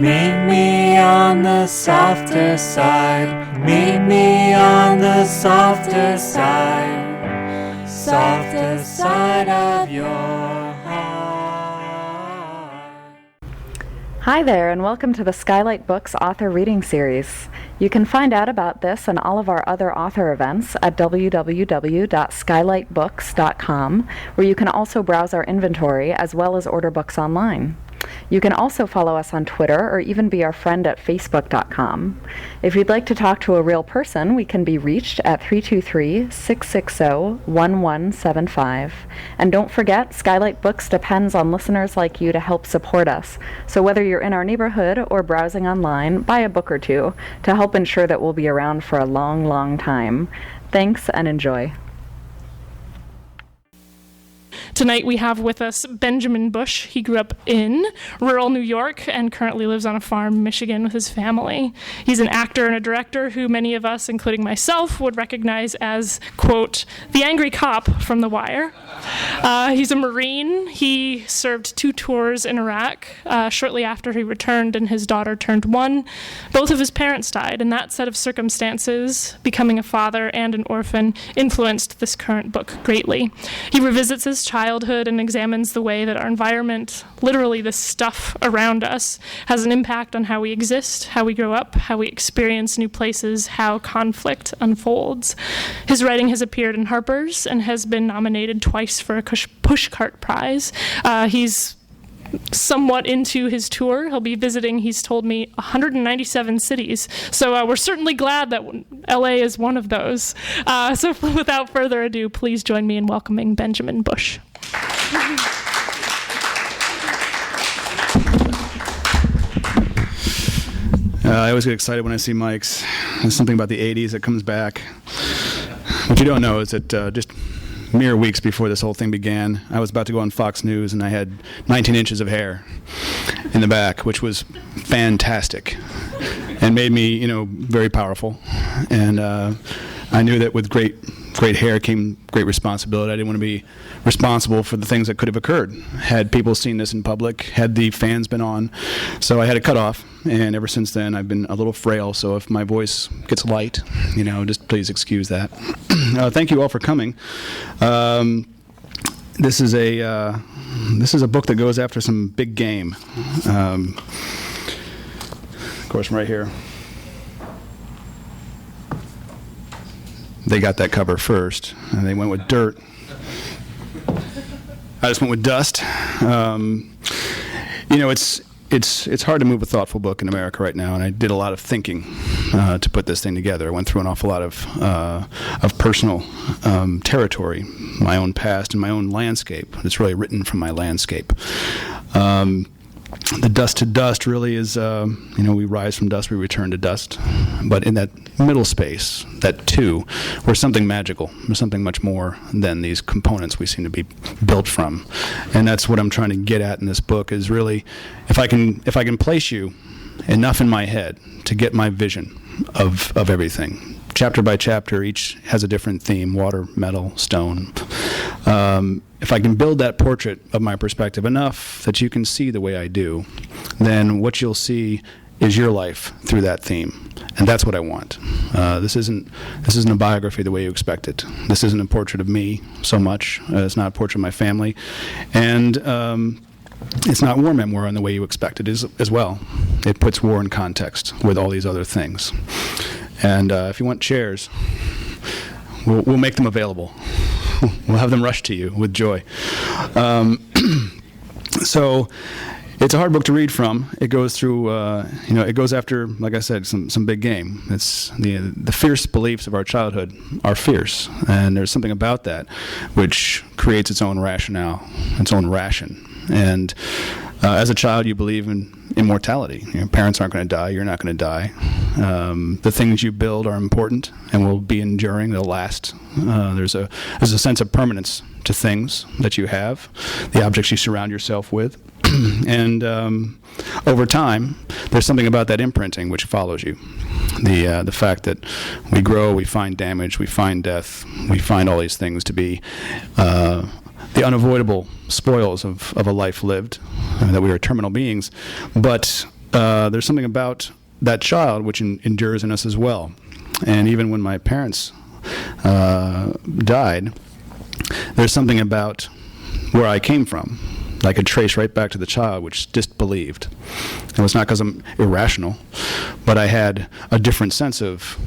Meet me on the softer side. Meet me on the softer side. Softer side of your heart. Hi there, and welcome to the Skylight Books author reading series. You can find out about this and all of our other author events at www.skylightbooks.com, where you can also browse our inventory as well as order books online. You can also follow us on Twitter or even be our friend at facebook.com. If you'd like to talk to a real person, we can be reached at 323-660-1175. And don't forget, Skylight Books depends on listeners like you to help support us. So whether you're in our neighborhood or browsing online, buy a book or two to help ensure that we'll be around for a long, long time. Thanks and enjoy. Tonight we have with us Benjamin Busch. He grew up in rural New York and currently lives on a farm in Michigan with his family. He's an actor and a director who many of us, including myself, would recognize as, quote, the angry cop from The Wire. He's a Marine. He served 2 tours in Iraq. Shortly after he returned and his daughter turned 1, both of his parents died, and that set of circumstances, becoming a father and an orphan, influenced this current book greatly. He revisits his childhood and examines the way that our environment, literally the stuff around us, has an impact on how we exist, how we grow up, how we experience new places, how conflict unfolds. His writing has appeared in Harper's and has been nominated twice for a Pushcart Prize. He's somewhat into his tour. He'll be visiting, he's told me, 197 cities. So we're certainly glad that LA is one of those. So without further ado, please join me in welcoming Benjamin Busch. I always get excited when I see mics. There's something about the 80s that comes back. What you don't know is that just mere weeks before this whole thing began, I was about to go on Fox News, and I had 19 inches of hair in the back, which was fantastic and made me, very powerful. And I knew that with great hair came great responsibility. I didn't want to be responsible for the things that could have occurred had people seen this in public, had the fans been on. So I had it cut off, and ever since then I've been a little frail. So if my voice gets light, just please excuse that. Thank you all for coming. This is a book that goes after some big game. Of course, I'm right here. They got that cover first, and they went with dirt. I just went with dust. It's hard to move a thoughtful book in America right now, and I did a lot of thinking to put this thing together. I went through an awful lot of personal territory, my own past and my own landscape. It's really written from my landscape. The dust to dust really is, we rise from dust, we return to dust. But in that middle space, that two, we're something magical. We're something much more than these components we seem to be built from. And that's what I'm trying to get at in this book is really, if I can place you enough in my head to get my vision of everything. Chapter by chapter, each has a different theme: water, metal, stone. If I can build that portrait of my perspective enough that you can see the way I do, then what you'll see is your life through that theme, and that's what I want. This isn't a biography the way you expect it. This isn't a portrait of me so much. It's not a portrait of my family, and it's not war memoir in the way you expect it as well. It puts war in context with all these other things. And if you want chairs, we'll make them available. We'll have them rushed to you with joy. So it's a hard book to read from. It goes through, it goes after, like I said, some big game. It's the fierce beliefs of our childhood are fierce, and there's something about that which creates its own rationale, its own ration. And as a child, you believe in immortality. Your parents aren't going to die. You're not going to die. The things you build are important and will be enduring. They'll last. There's a sense of permanence to things that you have, the objects you surround yourself with. And over time, there's something about that imprinting which follows you. The fact that we grow, we find damage, we find death, we find all these things to be the unavoidable spoils of a life lived, that we are terminal beings. But there's something about that child which endures in us as well. And even when my parents died, there's something about where I came from I could trace right back to the child which disbelieved. It was not because I'm irrational, but I had a different sense of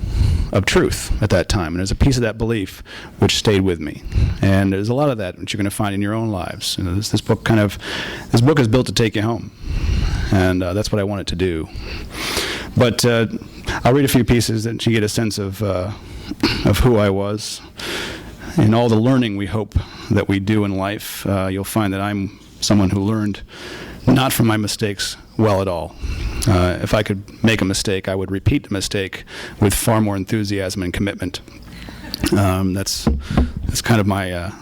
truth at that time. And there's a piece of that belief which stayed with me. And there's a lot of that which you're going to find in your own lives. You know, this book is built to take you home. And that's what I wanted to do. But I'll read a few pieces that you get a sense of who I was. In all the learning we hope that we do in life, you'll find that I'm someone who learned not from my mistakes well at all. If I could make a mistake, I would repeat the mistake with far more enthusiasm and commitment. That's kind of my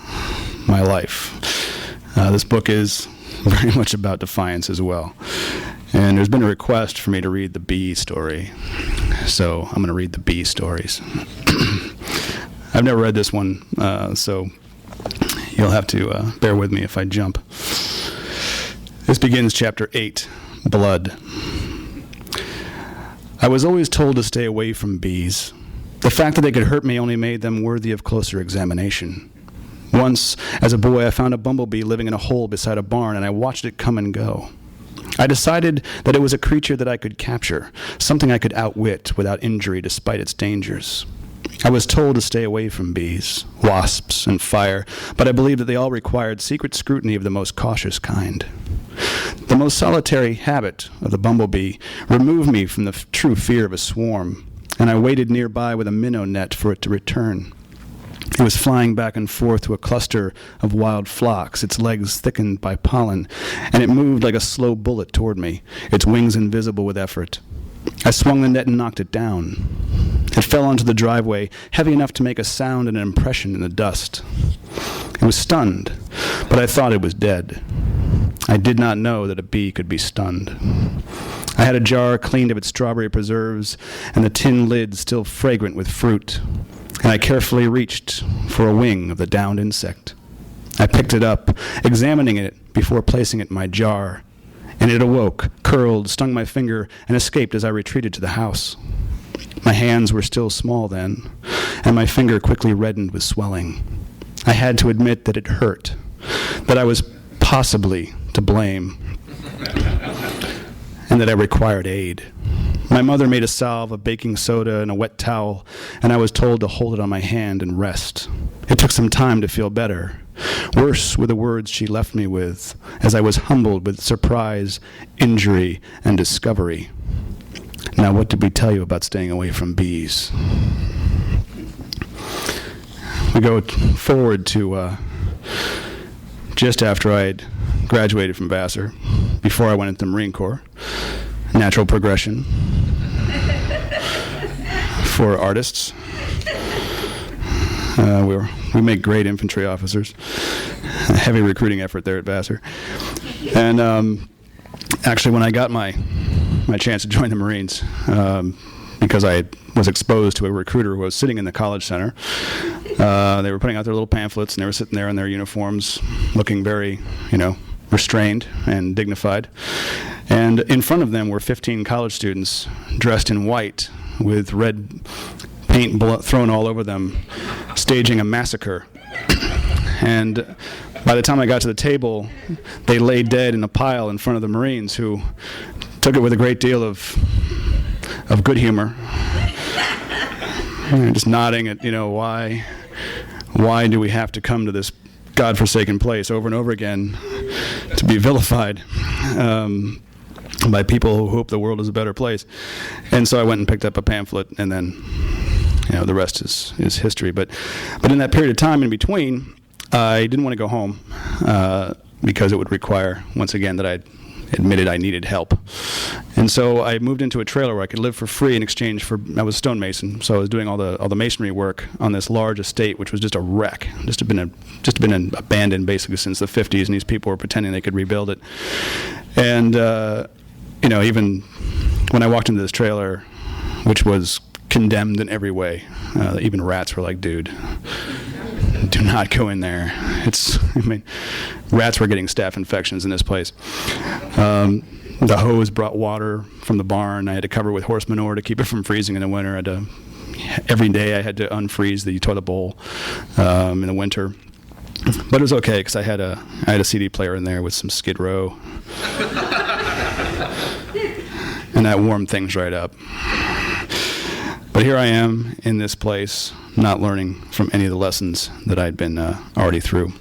life. This book is very much about defiance as well. And there's been a request for me to read the bee story, so I'm going to read the bee stories. I've never read this one, so you'll have to bear with me if I jump. This begins chapter 8, Blood. I was always told to stay away from bees. The fact that they could hurt me only made them worthy of closer examination. Once, as a boy, I found a bumblebee living in a hole beside a barn, and I watched it come and go. I decided that it was a creature that I could capture, something I could outwit without injury despite its dangers. I was told to stay away from bees, wasps, and fire, but I believed that they all required secret scrutiny of the most cautious kind. The most solitary habit of the bumblebee removed me from the true fear of a swarm, and I waited nearby with a minnow net for it to return. It was flying back and forth to a cluster of wild phlox, its legs thickened by pollen, and it moved like a slow bullet toward me, its wings invisible with effort. I swung the net and knocked it down. It fell onto the driveway, heavy enough to make a sound and an impression in the dust. It was stunned, but I thought it was dead. I did not know that a bee could be stunned. I had a jar cleaned of its strawberry preserves and the tin lid still fragrant with fruit, and I carefully reached for a wing of the downed insect. I picked it up, examining it before placing it in my jar, and it awoke, curled, stung my finger, and escaped as I retreated to the house. My hands were still small then, and my finger quickly reddened with swelling. I had to admit that it hurt, that I was possibly to blame, and that I required aid. My mother made a salve of baking soda and a wet towel, and I was told to hold it on my hand and rest. It took some time to feel better. Worse were the words she left me with, as I was humbled with surprise, injury, and discovery. Now, what did we tell you about staying away from bees? We go forward to just after I had graduated from Vassar, before I went into the Marine Corps. Natural progression for artists. We make great infantry officers. A heavy recruiting effort there at Vassar. And actually, when I got my chance to join the Marines, because I was exposed to a recruiter who was sitting in the college center, they were putting out their little pamphlets, and they were sitting there in their uniforms, looking very, restrained and dignified. And in front of them were 15 college students dressed in white with red paint thrown all over them, staging a massacre. And by the time I got to the table, they lay dead in a pile in front of the Marines, who took it with a great deal of good humor. Just nodding at, why do we have to come to this godforsaken place over and over again to be vilified by people who hope the world is a better place. And so I went and picked up a pamphlet, and then the rest is history. But in that period of time in between, I didn't want to go home because it would require, once again, that I admitted I needed help. And so I moved into a trailer where I could live for free in exchange for, I was a stonemason, so I was doing all the masonry work on this large estate, which was just a wreck. Just had been abandoned basically since the 50s, and these people were pretending they could rebuild it. And even when I walked into this trailer, which was condemned in every way, even rats were like, dude, Do not go in there. Rats were getting staph infections in this place. The hose brought water from the barn. I had to cover it with horse manure to keep it from freezing in the winter. Every day I had to unfreeze the toilet bowl in the winter. But it was okay because I had a CD player in there with some Skid Row. And that warmed things right up. But here I am in this place, not learning from any of the lessons that I'd been already through.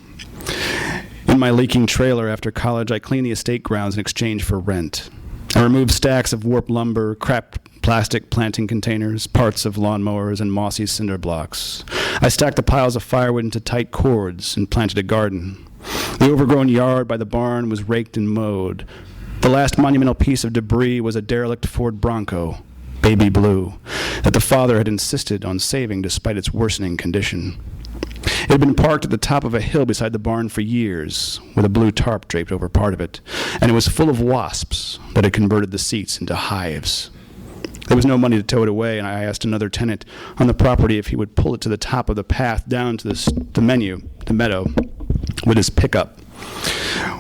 In my leaking trailer after college, I cleaned the estate grounds in exchange for rent. I removed stacks of warped lumber, cracked plastic planting containers, parts of lawnmowers, and mossy cinder blocks. I stacked the piles of firewood into tight cords and planted a garden. The overgrown yard by the barn was raked and mowed. The last monumental piece of debris was a derelict Ford Bronco, baby blue, that the father had insisted on saving despite its worsening condition. It had been parked at the top of a hill beside the barn for years, with a blue tarp draped over part of it, and it was full of wasps that had converted the seats into hives. There was no money to tow it away, and I asked another tenant on the property if he would pull it to the top of the path down to the meadow, with his pickup.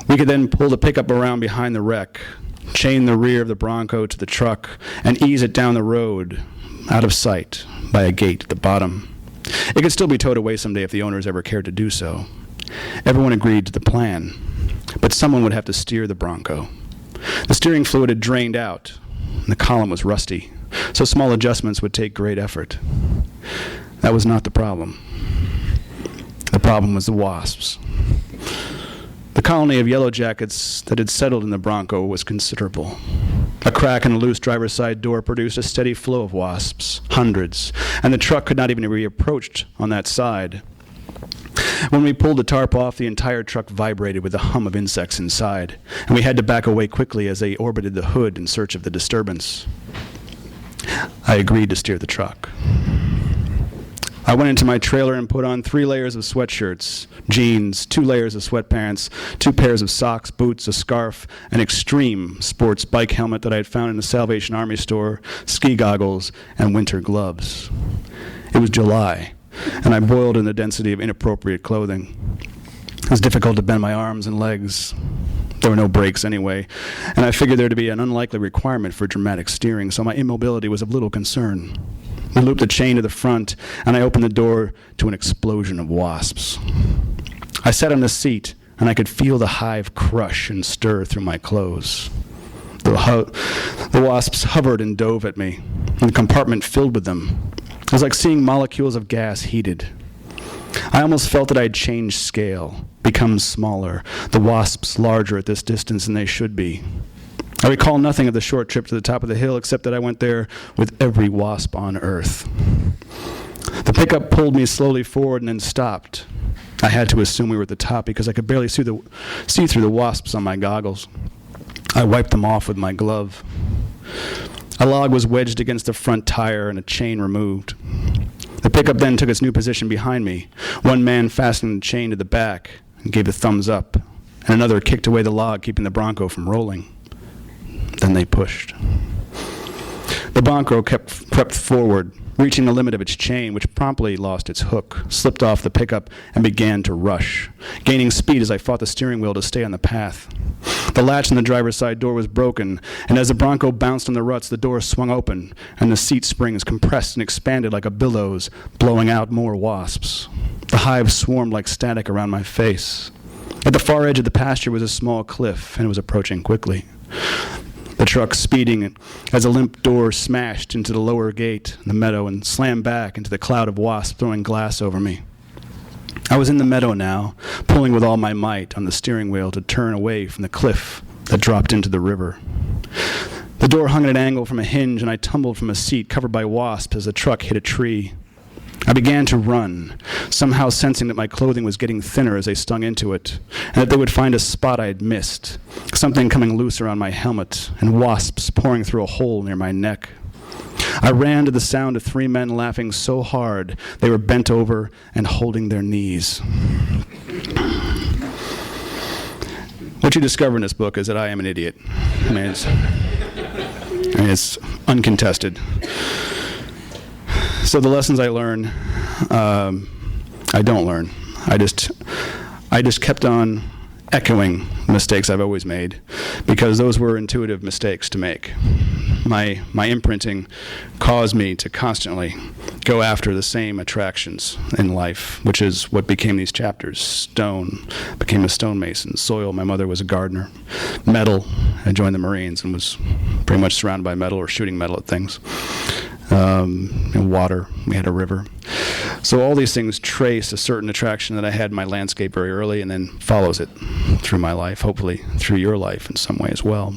We could then pull the pickup around behind the wreck, chain the rear of the Bronco to the truck, and ease it down the road, out of sight, by a gate at the bottom. It could still be towed away someday if the owners ever cared to do so. Everyone agreed to the plan, but someone would have to steer the Bronco. The steering fluid had drained out, and the column was rusty, so small adjustments would take great effort. That was not the problem. The problem was the wasps. The colony of yellow jackets that had settled in the Bronco was considerable. A crack in a loose driver's side door produced a steady flow of wasps, hundreds, and the truck could not even be approached on that side. When we pulled the tarp off, the entire truck vibrated with the hum of insects inside, and we had to back away quickly as they orbited the hood in search of the disturbance. I agreed to steer the truck. I went into my trailer and put on 3 layers of sweatshirts, jeans, 2 layers of sweatpants, 2 pairs of socks, boots, a scarf, an extreme sports bike helmet that I had found in the Salvation Army store, ski goggles, and winter gloves. It was July, and I boiled in the density of inappropriate clothing. It was difficult to bend my arms and legs. There were no brakes anyway, and I figured there to be an unlikely requirement for dramatic steering, so my immobility was of little concern. I looped the chain to the front, and I opened the door to an explosion of wasps. I sat on the seat, and I could feel the hive crush and stir through my clothes. The wasps hovered and dove at me, and the compartment filled with them. It was like seeing molecules of gas heated. I almost felt that I had changed scale, become smaller, the wasps larger at this distance than they should be. I recall nothing of the short trip to the top of the hill except that I went there with every wasp on earth. The pickup pulled me slowly forward and then stopped. I had to assume we were at the top because I could barely see through the wasps on my goggles. I wiped them off with my glove. A log was wedged against the front tire and a chain removed. The pickup then took its new position behind me. One man fastened the chain to the back and gave a thumbs up, and another kicked away the log, keeping the Bronco from rolling. Then they pushed. The Bronco crept forward, reaching the limit of its chain, which promptly lost its hook, slipped off the pickup, and began to rush, gaining speed as I fought the steering wheel to stay on the path. The latch on the driver's side door was broken, and as the Bronco bounced on the ruts, the door swung open, and the seat springs compressed and expanded like a billows, blowing out more wasps. The hive swarmed like static around my face. At the far edge of the pasture was a small cliff, and it was approaching quickly. The truck speeding as a limp door smashed into the lower gate in the meadow and slammed back into the cloud of wasps throwing glass over me. I was in the meadow now, pulling with all my might on the steering wheel to turn away from the cliff that dropped into the river. The door hung at an angle from a hinge, and I tumbled from a seat covered by wasps as the truck hit a tree. I began to run, somehow sensing that my clothing was getting thinner as they stung into it, and that they would find a spot I had missed, something coming loose around my helmet, and wasps pouring through a hole near my neck. I ran to the sound of 3 men laughing so hard they were bent over and holding their knees. What you discover in this book is that I am an idiot. I mean, it's uncontested. So the lessons I learn, I don't learn. I just kept on echoing mistakes I've always made, because those were intuitive mistakes to make. My imprinting caused me to constantly go after the same attractions in life, which is what became these chapters. Stone, became a stonemason. Soil, my mother was a gardener. Metal, I joined the Marines and was pretty much surrounded by metal or shooting metal at things. And water, we had a river. So all these things trace a certain attraction that I had in my landscape very early, and then follows it through my life, hopefully through your life in some way as well.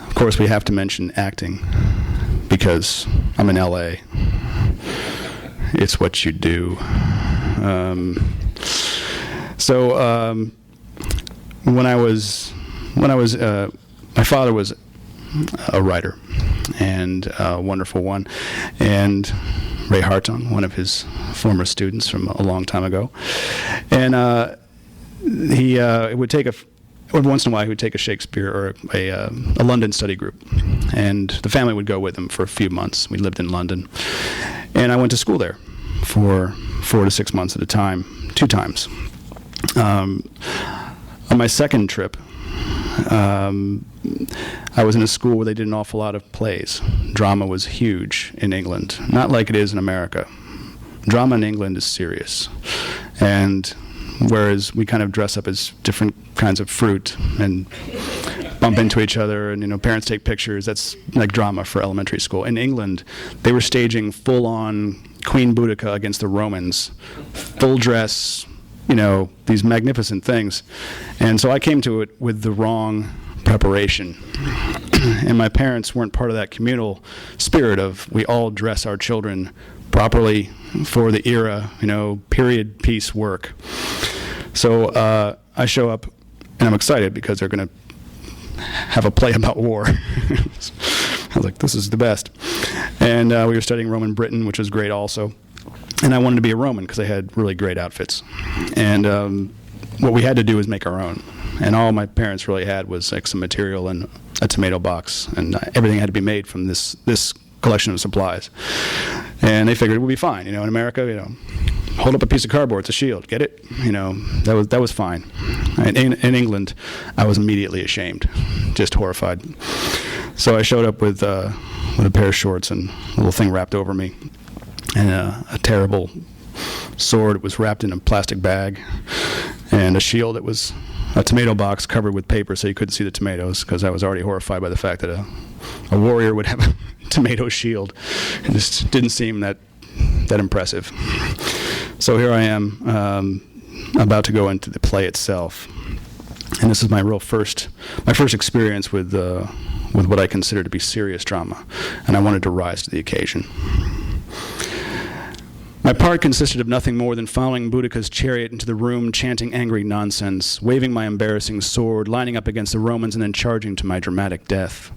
Of course, we have to mention acting, because I'm in LA. It's what you do. My father was a writer, and a wonderful one, and Ray Hartung, one of his former students from a long time ago, and it would take every once in a while he would take a Shakespeare or a London study group, and the family would go with him for a few months. We lived in London, and I went to school there for 4 to 6 months at a time, 2 times. On my second trip, I was in a school where they did an awful lot of plays. Drama was huge in England, not like it is in America. Drama in England is serious, and whereas we kind of dress up as different kinds of fruit and bump into each other, and parents take pictures, that's like drama for elementary school. In England, they were staging full-on Queen Boudica against the Romans, full dress, these magnificent things. And so I came to it with the wrong preparation. And my parents weren't part of that communal spirit of we all dress our children properly for the era, period piece work. So I show up, and I'm excited because they're going to have a play about war. I was like, this is the best. And we were studying Roman Britain, which was great also. And I wanted to be a Roman because they had really great outfits. And what we had to do was make our own. And all my parents really had was like some material and a tomato box, and everything had to be made from this collection of supplies. And they figured it would be fine. In America, hold up a piece of cardboard, it's a shield, get it? That was fine. And in England, I was immediately ashamed, just horrified. So I showed up with a pair of shorts and a little thing wrapped over me, and a terrible sword. It was wrapped in a plastic bag, and a shield that was a tomato box covered with paper so you couldn't see the tomatoes, because I was already horrified by the fact that a warrior would have a tomato shield. It just didn't seem that impressive. So here I am, about to go into the play itself, and this is my first experience with what I consider to be serious drama, and I wanted to rise to the occasion. My part consisted of nothing more than following Boudica's chariot into the room, chanting angry nonsense, waving my embarrassing sword, lining up against the Romans, and then charging to my dramatic death.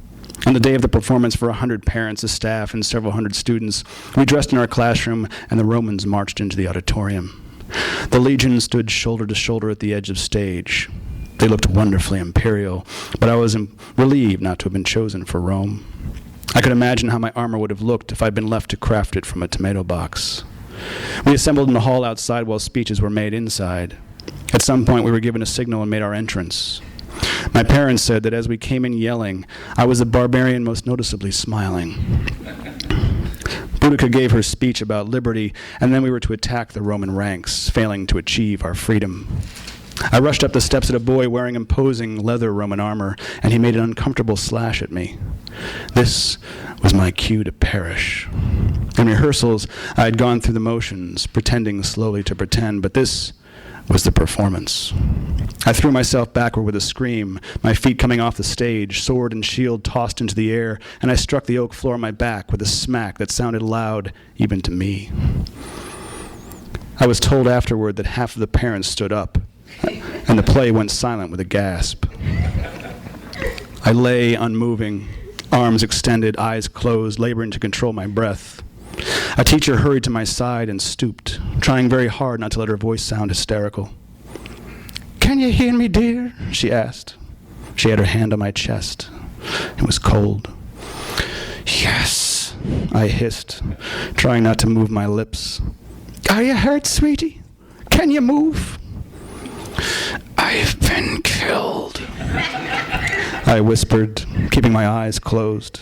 On the day of the performance, for 100 parents, the staff, and several hundred students, we dressed in our classroom, and the Romans marched into the auditorium. The legion stood shoulder to shoulder at the edge of stage. They looked wonderfully imperial, but I was relieved not to have been chosen for Rome. I could imagine how my armor would have looked if I'd been left to craft it from a tomato box. We assembled in the hall outside while speeches were made inside. At some point, we were given a signal and made our entrance. My parents said that as we came in yelling, I was the barbarian most noticeably smiling. Boudica gave her speech about liberty, and then we were to attack the Roman ranks, failing to achieve our freedom. I rushed up the steps at a boy wearing imposing leather Roman armor, and he made an uncomfortable slash at me. This was my cue to perish. In rehearsals, I had gone through the motions, pretending slowly to pretend, but this was the performance. I threw myself backward with a scream, my feet coming off the stage, sword and shield tossed into the air, and I struck the oak floor on my back with a smack that sounded loud even to me. I was told afterward that half of the parents stood up, and the play went silent with a gasp. I lay unmoving, arms extended, eyes closed, laboring to control my breath. A teacher hurried to my side and stooped, trying very hard not to let her voice sound hysterical. "Can you hear me, dear?" she asked. She had her hand on my chest. It was cold. "Yes," I hissed, trying not to move my lips. Are you hurt, sweetie? Can you move? I've been killed, I whispered, keeping my eyes closed.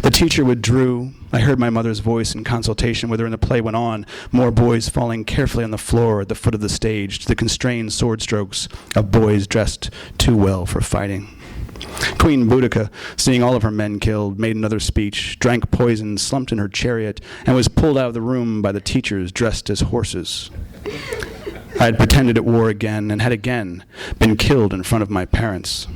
The teacher withdrew. I heard my mother's voice in consultation with her, and the play went on, more boys falling carefully on the floor at the foot of the stage to the constrained sword strokes of boys dressed too well for fighting. Queen Boudica, seeing all of her men killed, made another speech, drank poison, slumped in her chariot, and was pulled out of the room by the teachers dressed as horses. I had pretended at war again, and had again been killed in front of my parents.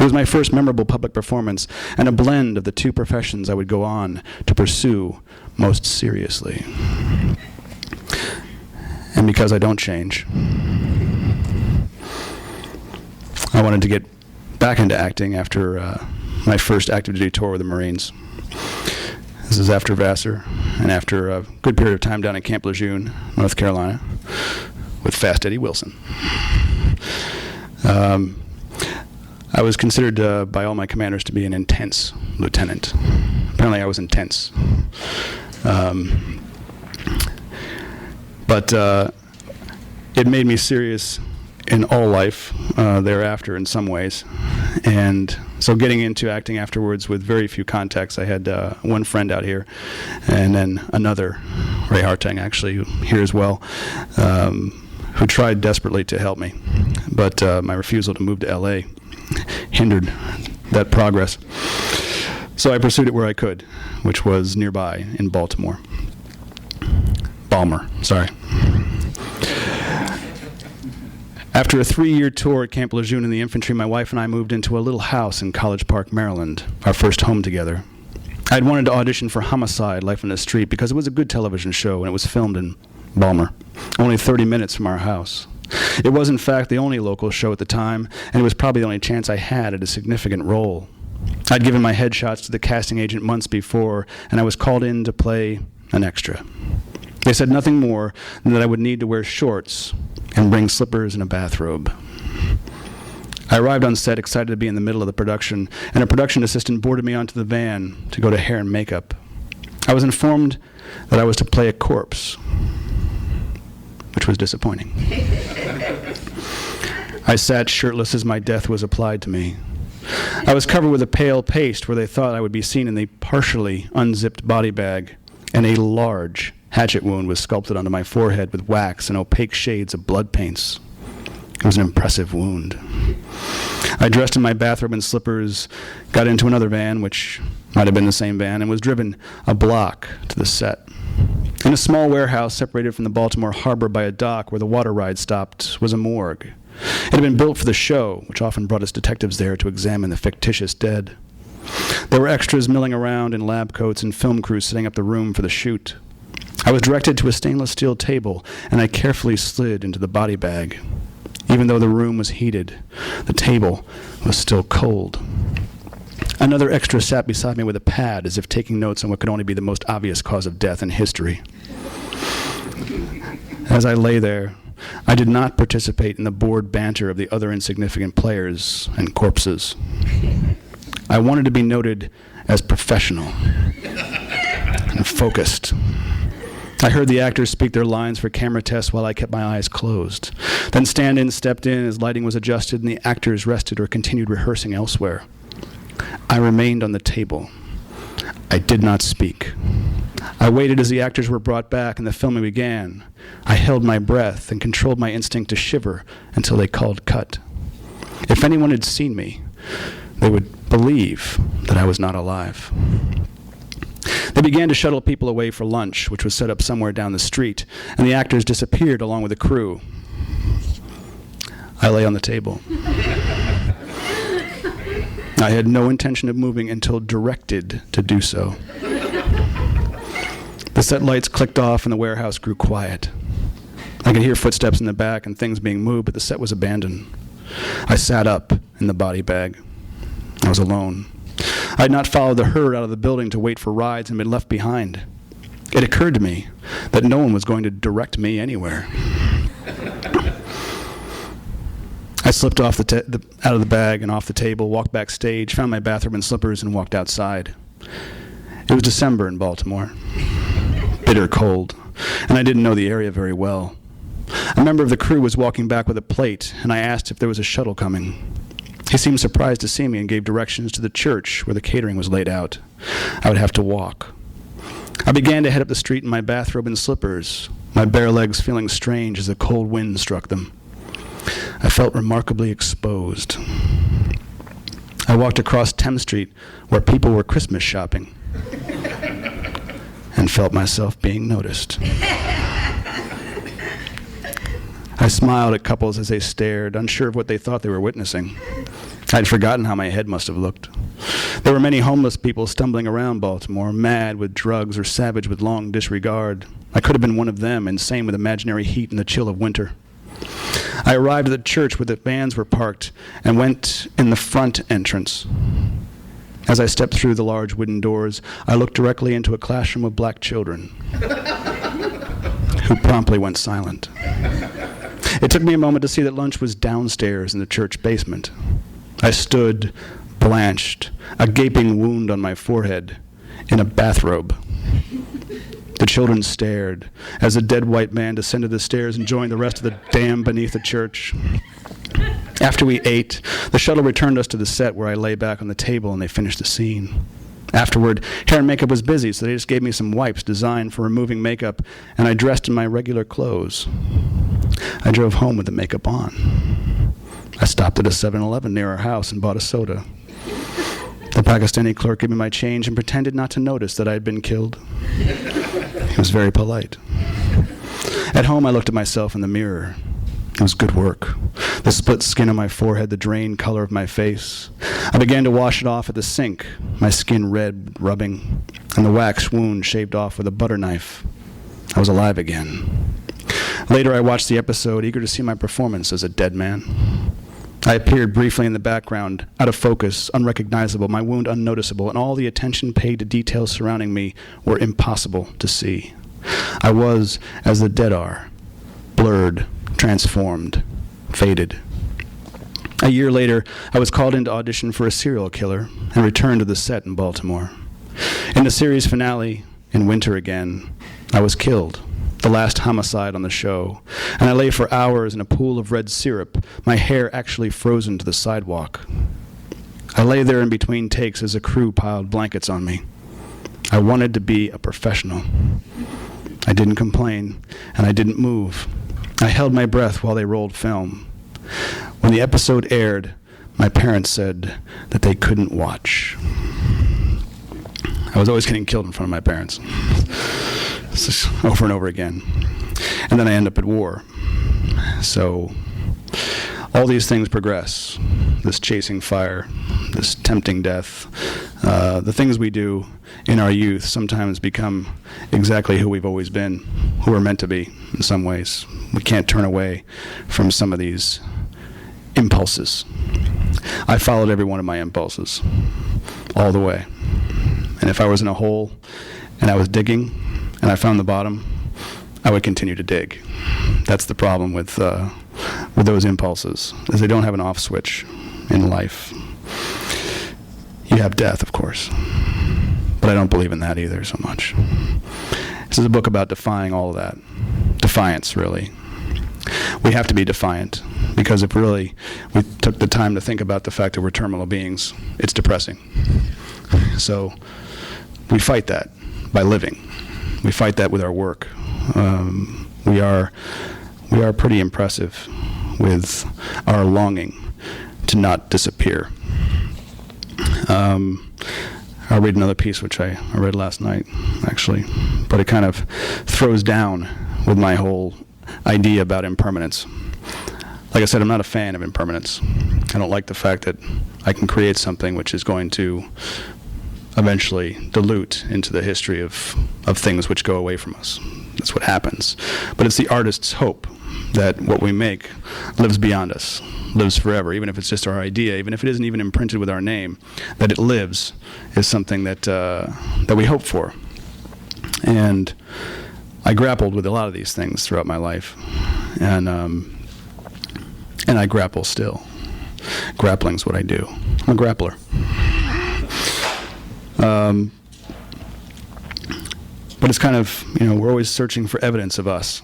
It was my first memorable public performance, and a blend of the two professions I would go on to pursue most seriously. And because I don't change, I wanted to get back into acting after my first active duty tour with the Marines. This is after Vassar, and after a good period of time down in Camp Lejeune, North Carolina, with Fast Eddie Wilson. I was considered by all my commanders to be an intense lieutenant. Apparently I was intense. But it made me serious in all life thereafter in some ways. And so getting into acting afterwards with very few contacts, I had one friend out here, and then another, Ray Hartang actually, here as well, who tried desperately to help me. But my refusal to move to LA hindered that progress. So I pursued it where I could, which was nearby in Baltimore. Balmer, sorry. After a 3-year tour at Camp Lejeune in the infantry, my wife and I moved into a little house in College Park, Maryland, our first home together. I had wanted to audition for Homicide, Life on the Street, because it was a good television show and it was filmed in Balmer, only 30 minutes from our house. It was, in fact, the only local show at the time, and it was probably the only chance I had at a significant role. I'd given my headshots to the casting agent months before, and I was called in to play an extra. They said nothing more than that I would need to wear shorts and bring slippers and a bathrobe. I arrived on set excited to be in the middle of the production, and a production assistant boarded me onto the van to go to hair and makeup. I was informed that I was to play a corpse, which was disappointing. I sat shirtless as my death was applied to me. I was covered with a pale paste where they thought I would be seen in the partially unzipped body bag, and a large hatchet wound was sculpted onto my forehead with wax and opaque shades of blood paints. It was an impressive wound. I dressed in my bathrobe and slippers, got into another van, which might have been the same van, and was driven a block to the set. In a small warehouse separated from the Baltimore harbor by a dock where the water ride stopped was a morgue. It had been built for the show, which often brought its detectives there to examine the fictitious dead. There were extras milling around in lab coats and film crews setting up the room for the shoot. I was directed to a stainless steel table, and I carefully slid into the body bag. Even though the room was heated, the table was still cold. Another extra sat beside me with a pad, as if taking notes on what could only be the most obvious cause of death in history. As I lay there, I did not participate in the bored banter of the other insignificant players and corpses. I wanted to be noted as professional and focused. I heard the actors speak their lines for camera tests while I kept my eyes closed. Then stand-in stepped in as lighting was adjusted and the actors rested or continued rehearsing elsewhere. I remained on the table. I did not speak. I waited as the actors were brought back and the filming began. I held my breath and controlled my instinct to shiver until they called cut. If anyone had seen me, they would believe that I was not alive. They began to shuttle people away for lunch, which was set up somewhere down the street, and the actors disappeared along with the crew. I lay on the table. I had no intention of moving until directed to do so. The set lights clicked off and the warehouse grew quiet. I could hear footsteps in the back and things being moved, but the set was abandoned. I sat up in the body bag. I was alone. I had not followed the herd out of the building to wait for rides and been left behind. It occurred to me that no one was going to direct me anywhere. I slipped off out of the bag and off the table, walked backstage, found my bathrobe and slippers, and walked outside. It was December in Baltimore, bitter cold, and I didn't know the area very well. A member of the crew was walking back with a plate, and I asked if there was a shuttle coming. He seemed surprised to see me and gave directions to the church where the catering was laid out. I would have to walk. I began to head up the street in my bathrobe and slippers, my bare legs feeling strange as the cold wind struck them. I felt remarkably exposed. I walked across Thames Street where people were Christmas shopping and felt myself being noticed. I smiled at couples as they stared, unsure of what they thought they were witnessing. I'd forgotten how my head must have looked. There were many homeless people stumbling around Baltimore, mad with drugs or savage with long disregard. I could have been one of them, insane with imaginary heat and the chill of winter. I arrived at the church where the vans were parked and went in the front entrance. As I stepped through the large wooden doors, I looked directly into a classroom of black children who promptly went silent. It took me a moment to see that lunch was downstairs in the church basement. I stood, blanched, a gaping wound on my forehead, in a bathrobe. The children stared as a dead white man descended the stairs and joined the rest of the damned beneath the church. After we ate, the shuttle returned us to the set where I lay back on the table and they finished the scene. Afterward, hair and makeup was busy, so they just gave me some wipes designed for removing makeup, and I dressed in my regular clothes. I drove home with the makeup on. I stopped at a 7-Eleven near our house and bought a soda. The Pakistani clerk gave me my change and pretended not to notice that I had been killed. He was very polite. At home, I looked at myself in the mirror. It was good work. The split skin on my forehead, the drained color of my face. I began to wash it off at the sink, my skin red with rubbing, and the wax wound shaved off with a butter knife. I was alive again. Later, I watched the episode, eager to see my performance as a dead man. I appeared briefly in the background, out of focus, unrecognizable, my wound unnoticeable, and all the attention paid to details surrounding me were impossible to see. I was as the dead are, blurred, transformed, faded. A year later, I was called in to audition for a serial killer and returned to the set in Baltimore. In the series finale, In Winter Again, I was killed, the last homicide on the show, and I lay for hours in a pool of red syrup, my hair actually frozen to the sidewalk. I lay there in between takes as a crew piled blankets on me. I wanted to be a professional. I didn't complain, and I didn't move. I held my breath while they rolled film. When the episode aired, my parents said that they couldn't watch. I was always getting killed in front of my parents. Over and over again. And then I end up at war. So all these things progress. This chasing fire, this tempting death. The things we do in our youth sometimes become exactly who we've always been, who we're meant to be in some ways. We can't turn away from some of these impulses. I followed every one of my impulses all the way. And if I was in a hole and I was digging and I found the bottom, I would continue to dig. That's the problem with those impulses, is they don't have an off switch in life. You have death, of course, but I don't believe in that either so much. This is a book about defying all of that. Defiance, really. We have to be defiant, because if really we took the time to think about the fact that we're terminal beings, it's depressing. So we fight that by living. We fight that with our work. We are pretty impressive with our longing to not disappear. I'll read another piece which I read last night, actually, but it kind of throws down with my whole idea about impermanence. Like I said, I'm not a fan of impermanence. I don't like the fact that I can create something which is going to eventually dilute into the history of things which go away from us. That's what happens. But it's the artist's hope that what we make lives beyond us, lives forever, even if it's just our idea, even if it isn't even imprinted with our name, that it lives is something that we hope for. And I grappled with a lot of these things throughout my life, and I grapple still. Grappling's what I do. I'm a grappler. But it's kind of, we're always searching for evidence of us.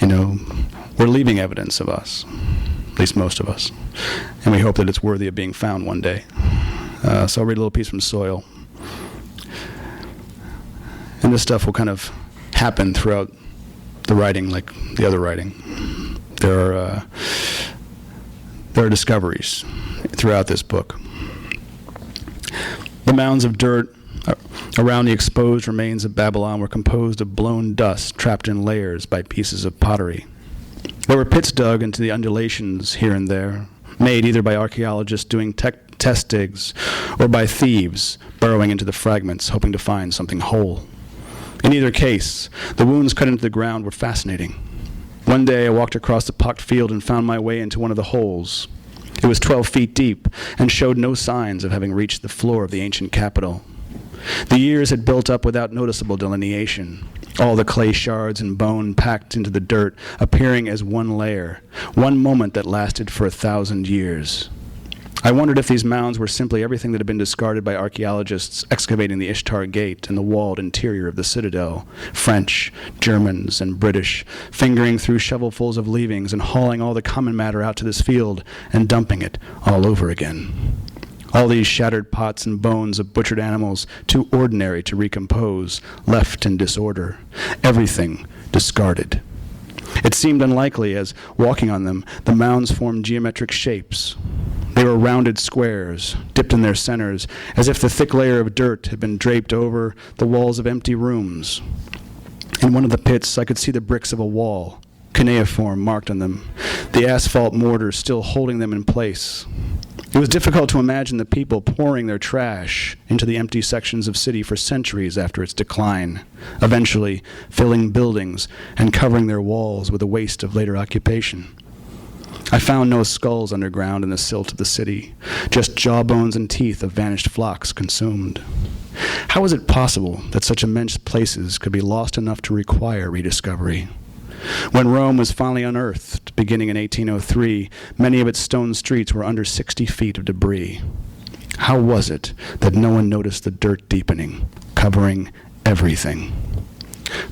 We're leaving evidence of us, at least most of us. And we hope that it's worthy of being found one day. So I'll read a little piece from Soil. And this stuff will kind of happen throughout the writing, like the other writing. There are discoveries throughout this book. The mounds of dirt around the exposed remains of Babylon were composed of blown dust trapped in layers by pieces of pottery. There were pits dug into the undulations here and there, made either by archaeologists doing test digs or by thieves burrowing into the fragments, hoping to find something whole. In either case, the wounds cut into the ground were fascinating. One day I walked across the pocked field and found my way into one of the holes. It was 12 feet deep and showed no signs of having reached the floor of the ancient capital. The years had built up without noticeable delineation, all the clay shards and bone packed into the dirt appearing as one layer, one moment that lasted for 1,000 years. I wondered if these mounds were simply everything that had been discarded by archaeologists excavating the Ishtar Gate and the walled interior of the citadel, French, Germans, and British, fingering through shovelfuls of leavings and hauling all the common matter out to this field and dumping it all over again. All these shattered pots and bones of butchered animals, too ordinary to recompose, left in disorder. Everything discarded. It seemed unlikely as, walking on them, the mounds formed geometric shapes. They were rounded squares, dipped in their centers, as if the thick layer of dirt had been draped over the walls of empty rooms. In one of the pits, I could see the bricks of a wall, cuneiform marked on them, the asphalt mortar still holding them in place. It was difficult to imagine the people pouring their trash into the empty sections of city for centuries after its decline, eventually filling buildings and covering their walls with the waste of later occupation. I found no skulls underground in the silt of the city, just jawbones and teeth of vanished flocks consumed. How was it possible that such immense places could be lost enough to require rediscovery? When Rome was finally unearthed, beginning in 1803, many of its stone streets were under 60 feet of debris. How was it that no one noticed the dirt deepening, covering everything?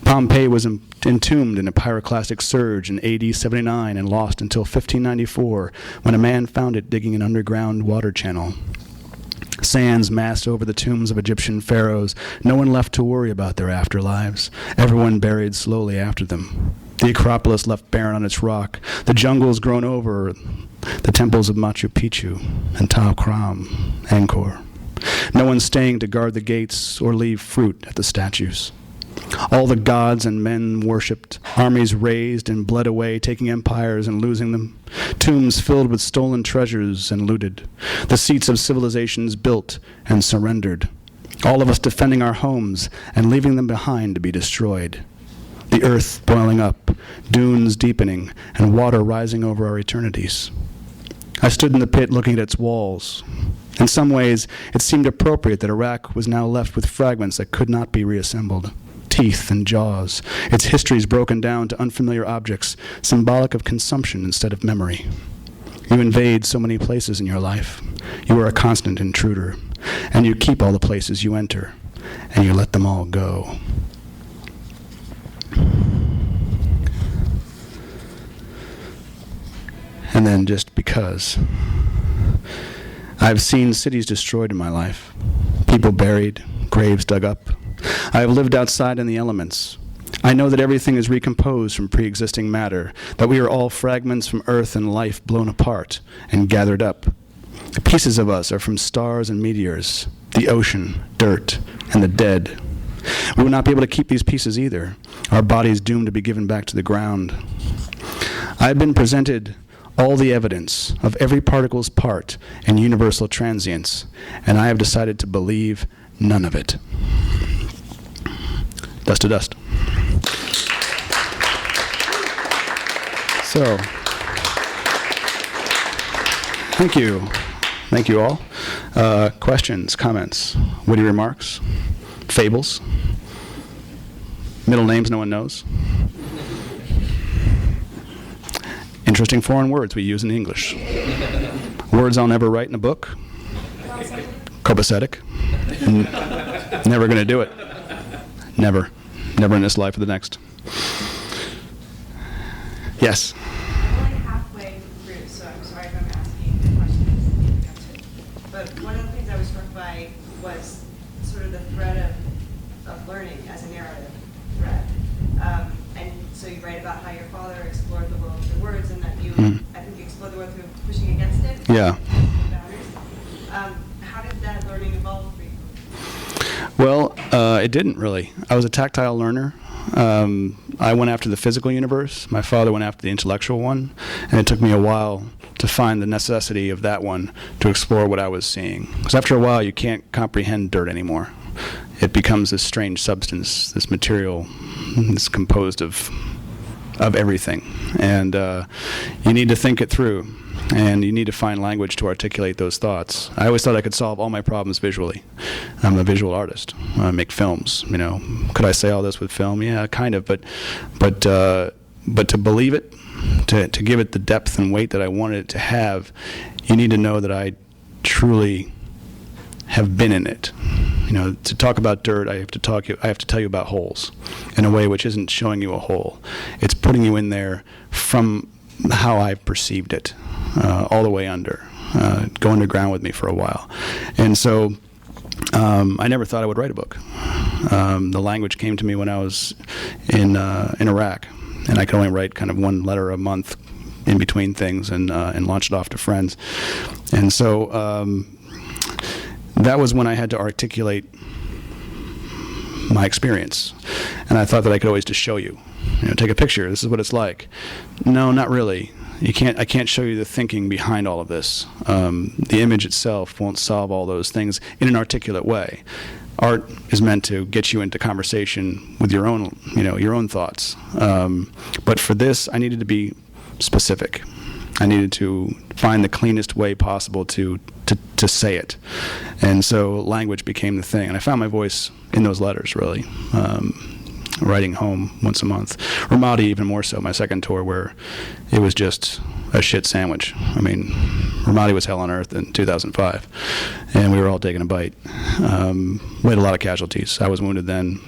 Pompeii was entombed in a pyroclastic surge in AD 79 and lost until 1594, when a man found it digging an underground water channel. Sands massed over the tombs of Egyptian pharaohs, no one left to worry about their afterlives, everyone buried slowly after them. The Acropolis left barren on its rock, the jungles grown over the temples of Machu Picchu and Tao Kram, Angkor. No one staying to guard the gates or leave fruit at the statues. All the gods and men worshipped, armies raised and bled away, taking empires and losing them, tombs filled with stolen treasures and looted, the seats of civilizations built and surrendered, all of us defending our homes and leaving them behind to be destroyed, the earth boiling up, dunes deepening, and water rising over our eternities. I stood in the pit looking at its walls. In some ways, it seemed appropriate that Iraq was now left with fragments that could not be reassembled. Teeth and jaws, its histories broken down to unfamiliar objects, symbolic of consumption instead of memory. You invade so many places in your life. You are a constant intruder, and you keep all the places you enter, and you let them all go. And then just because. I've seen cities destroyed in my life, people buried, graves dug up. I have lived outside in the elements. I know that everything is recomposed from pre-existing matter, that we are all fragments from earth and life blown apart and gathered up. The pieces of us are from stars and meteors, the ocean, dirt, and the dead. We will not be able to keep these pieces either, our bodies doomed to be given back to the ground. I have been presented all the evidence of every particle's part in universal transience, and I have decided to believe none of it. Dust to dust. So, thank you. Thank you all. Questions, comments, witty remarks, fables, middle names no one knows. Interesting foreign words we use in English. Words I'll never write in a book. Copacetic. Never going to do it. Never. never in this life or the next. Yes? I'm only halfway through, so I'm sorry if I'm asking questions answered. But one of the things I was struck by was sort of the thread of learning as a narrative thread. And so you write about how your father explored the world through words, and that you, I think you explored the world through pushing against it. Yeah. How did that learning evolve for you? Well, it didn't really. I was a tactile learner. I went after the physical universe. My father went after the intellectual one, and it took me a while to find the necessity of that one to explore what I was seeing. Because after a while, you can't comprehend dirt anymore. It becomes this strange substance, this material that's composed of everything, and you need to think it through. And you need to find language to articulate those thoughts. I always thought I could solve all my problems visually. I'm a visual artist. I make films. You know, could I say all this with film? Yeah, kind of. But to believe it, to give it the depth and weight that I wanted it to have, you need to know that I truly have been in it. You know, to talk about dirt, I have to tell you about holes in a way which isn't showing you a hole. It's putting you in there from how I perceived it. All the way under, go underground with me for a while. And so I never thought I would write a book. The language came to me when I was in Iraq, and I could only write kind of one letter a month in between things and launch it off to friends. And so that was when I had to articulate my experience. And I thought that I could always just show you. You know, take a picture, this is what it's like. No, not really. I can't show you the thinking behind all of this. The image itself won't solve all those things in an articulate way. Art is meant to get you into conversation with your own thoughts. But for this, I needed to be specific. I needed to find the cleanest way possible to say it. And so language became the thing. And I found my voice in those letters, really. Writing home once a month. Ramadi even more so, my second tour, where it was just a shit sandwich. I mean, Ramadi was hell on earth in 2005, and we were all taking a bite. We had a lot of casualties. I was wounded then,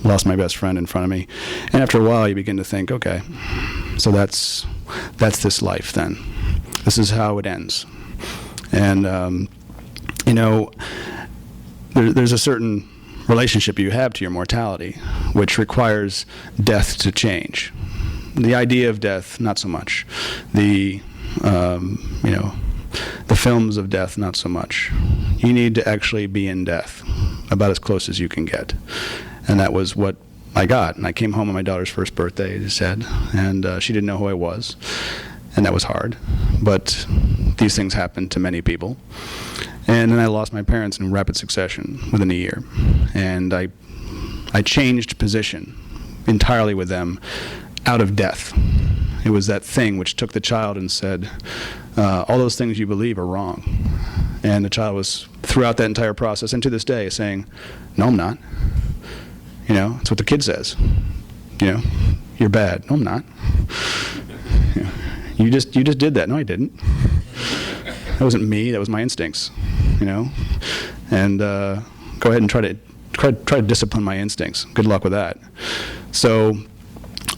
lost my best friend in front of me, and after a while you begin to think, okay, so that's this life then. This is how it ends. And, there's a certain relationship you have to your mortality, which requires death to change. The idea of death, not so much. The films of death, not so much. You need to actually be in death, about as close as you can get. And that was what I got. And I came home on my daughter's first birthday, as I said, and she didn't know who I was. And that was hard. But these things happen to many people. And then I lost my parents in rapid succession within a year. And I changed position entirely with them out of death. It was that thing which took the child and said, all those things you believe are wrong. And the child was, throughout that entire process, and to this day, saying, no, I'm not. You know, it's what the kid says. You know, you're bad. No, I'm not. You just did that. No, I didn't. That wasn't me. That was my instincts. You know, and go ahead and try to discipline my instincts. Good luck with that. So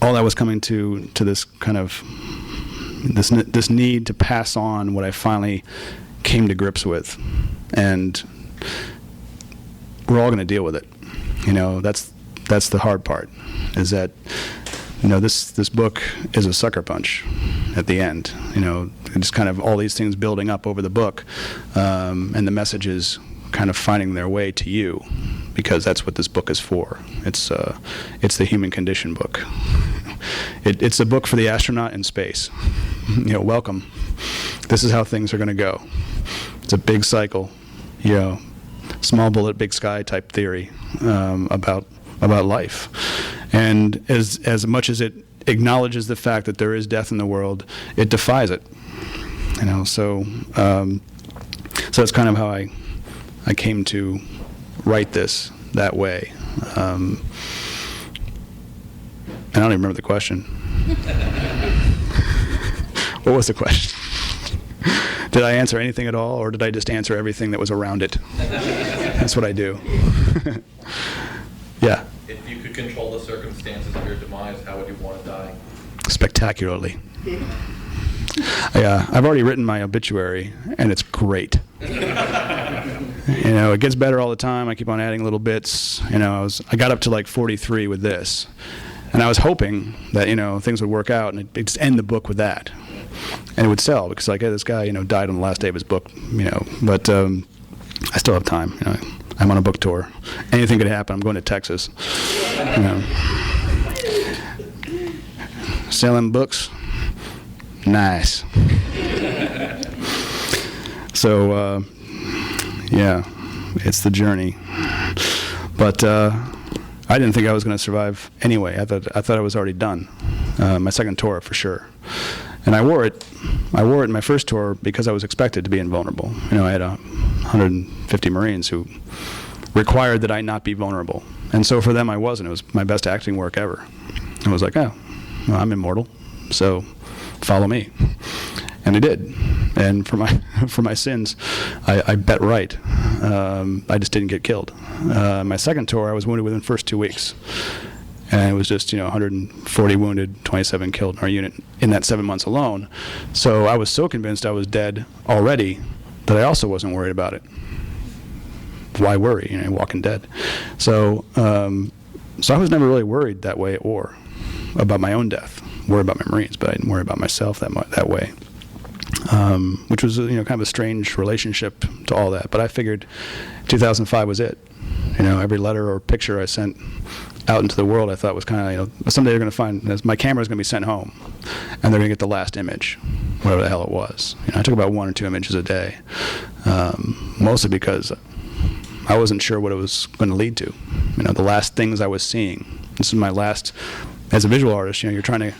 all that was coming to this kind of this need to pass on what I finally came to grips with, and we're all going to deal with it. You know, that's the hard part, is that, you know, this book is a sucker punch at the end. You know, just kind of all these things building up over the book, and the messages kind of finding their way to you, because that's what this book is for. It's the human condition book. It's a book for the astronaut in space. You know, welcome. This is how things are going to go. It's a big cycle. You know, small bullet, big sky type theory about life. And as much as it acknowledges the fact that there is death in the world, it defies it. You know, so that's kind of how I came to write this that way. And I don't even remember the question. What was the question? Did I answer anything at all, or did I just answer everything that was around it? That's what I do. Yeah. if you could control the circumstances of your demise, how would you want to die? Spectacularly. I've already written my obituary, and it's great. It gets better all the time. I keep on adding little bits. I got up to like 43 with this, and I was hoping that things would work out, and it'd just end the book with that, and it would sell because like, hey, this guy died on the last day of his book, But I still have time. I'm on a book tour. Anything could happen. I'm going to Texas. Selling books. Nice. So, it's the journey. But I didn't think I was going to survive anyway. I thought I was already done. My second tour, for sure. And I wore it in my first tour because I was expected to be invulnerable. I had 150 Marines who required that I not be vulnerable. And so for them, I wasn't. It was my best acting work ever. I was like, oh, well, I'm immortal, so follow me. And I did. And for my sins, I bet right. I just didn't get killed. My second tour, I was wounded within the first 2 weeks. And it was just, 140 wounded, 27 killed in our unit in that 7 months alone. So I was so convinced I was dead already that I also wasn't worried about it. Why worry? Walking dead. So I was never really worried that way or about my own death. Worried about my Marines, but I didn't worry about myself that way. Which was kind of a strange relationship to all that. But I figured 2005 was it. Every letter or picture I sent out into the world, I thought was kind of, someday they're going to find, my camera's going to be sent home, and they're going to get the last image, whatever the hell it was. I took about 1 or 2 images a day, mostly because I wasn't sure what it was going to lead to. The last things I was seeing. This is my last, as a visual artist, you're trying to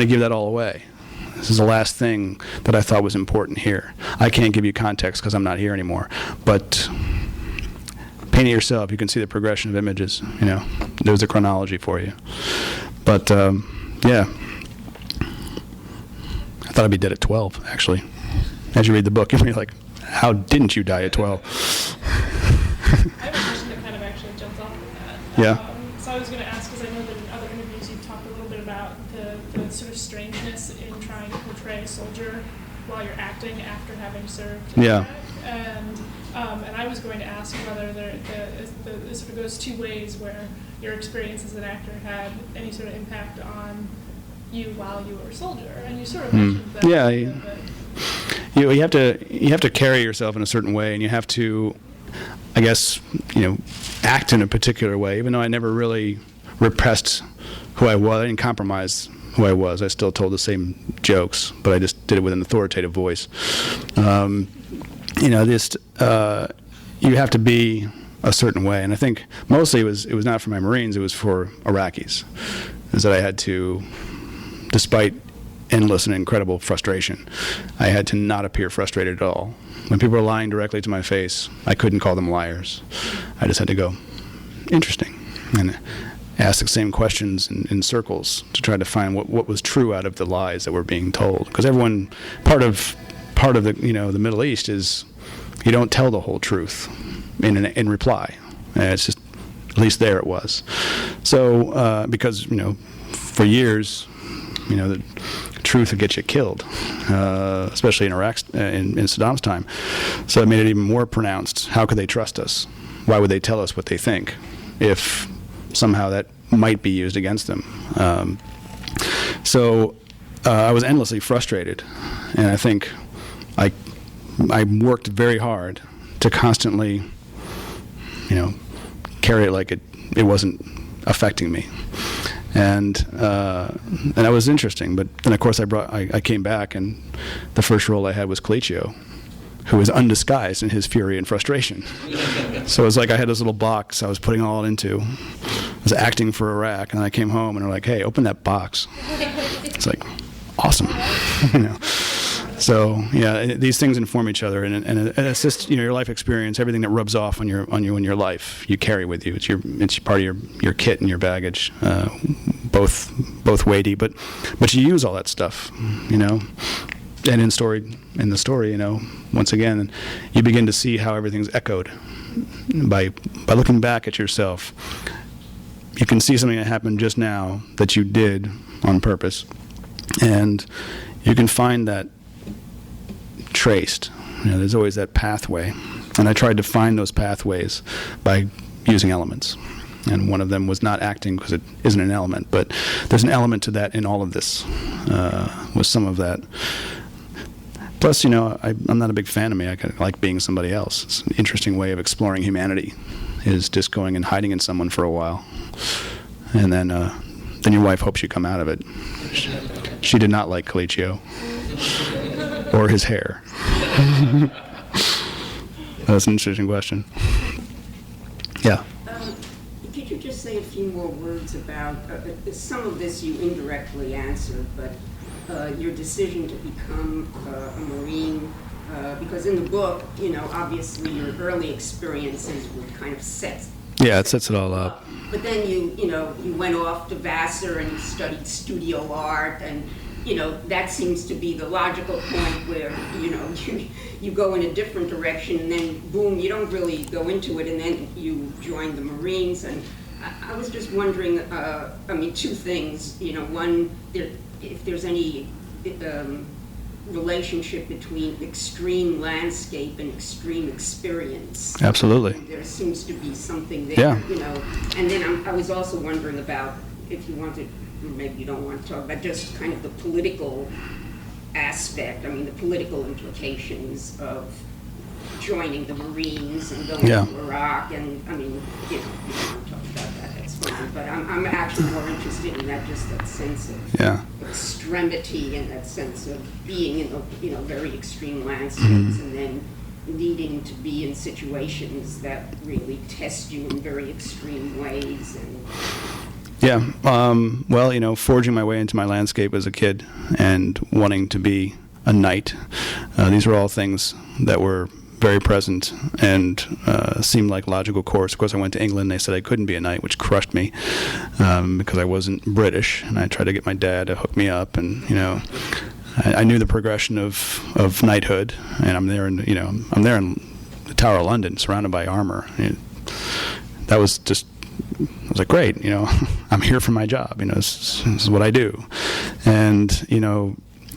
give that all away. This is the last thing that I thought was important here. I can't give you context because I'm not here anymore, but paint it yourself. You can see the progression of images. There's a chronology for you. But I thought I'd be dead at 12. Actually, as you read the book, you're like, "How didn't you die at 12?" I have a question that kind of actually jumps off of that. Yeah. So I was going to ask, because I know that in other interviews you've talked a little bit about the sort of strangeness in trying to portray a soldier while you're acting after having served. Yeah. And I was going to ask whether it sort of goes two ways, where your experience as an actor had any sort of impact on you while you were a soldier, and you sort of mentioned that. Yeah. You have to carry yourself in a certain way, and you have to, I guess, act in a particular way. Even though I never really repressed who I was, I didn't compromise who I was. I still told the same jokes, but I just did it with an authoritative voice. You have to be a certain way, and I think mostly it was not for my Marines, it was for Iraqis. Is that I had to, despite endless and incredible frustration, I had to not appear frustrated at all. When people were lying directly to my face, I couldn't call them liars. I just had to go, interesting, and ask the same questions in circles to try to find what was true out of the lies that were being told. Because everyone, part of the the Middle East is you don't tell the whole truth in reply. It's just, at least there it was. So because for years, the truth would get you killed, especially in Iraq in Saddam's time. So it made it even more pronounced. How could they trust us? Why would they tell us what they think if somehow that might be used against them? So I was endlessly frustrated, and I think I worked very hard to constantly, carry it like it wasn't affecting me, and that was interesting. But then, of course, I came back, and the first role I had was Colicchio, who was undisguised in his fury and frustration. So it was like I had this little box I was putting all into. I was acting for Iraq, and I came home, and they're like, "Hey, open that box." It's like, awesome, So these things inform each other, and assist your life experience. Everything that rubs off on you in your life, you carry with you. It's part of your kit and your baggage, both weighty, but you use all that stuff, And in the story, once again, you begin to see how everything's echoed by looking back at yourself. you can see something that happened just now that you did on purpose, and you can find that traced. There's always that pathway, and I tried to find those pathways by using elements. And one of them was not acting, because it isn't an element, but there's an element to that in all of this, with some of that. Plus, I'm not a big fan of me. I like being somebody else. It's an interesting way of exploring humanity, is just going and hiding in someone for a while. And then your wife hopes you come out of it. She did not like Colicchio or his hair. That's an interesting question. Yeah. Could you just say a few more words about, some of this you indirectly answered, but your decision to become a Marine, because in the book, obviously your early experiences were kind of set. Yeah, it sets it all up. But then you went off to Vassar and studied studio art, and that seems to be the logical point where you go in a different direction, and then boom, you don't really go into it, and then you join the Marines. And I was just wondering, two things. One, if there's any relationship between extreme landscape and extreme experience. Absolutely. There seems to be something there. Yeah. And then I was also wondering about, if you wanted, maybe you don't want to talk about just kind of the political aspect, the political implications of joining the Marines and going to Iraq, and you don't want to talk about that, that's fine, but I'm actually more interested in that, just that sense of extremity and that sense of being in very extreme landscapes, and then needing to be in situations that really test you in very extreme ways. And forging my way into my landscape as a kid and wanting to be a knight, these were all things that were very present and seemed like logical course. Of course, I went to England. They said I couldn't be a knight, which crushed me because I wasn't British, and I tried to get my dad to hook me up, and I knew the progression of knighthood, and I'm there in the Tower of London, surrounded by armor. That was just, I was like, great, I'm here for my job. This is what I do, and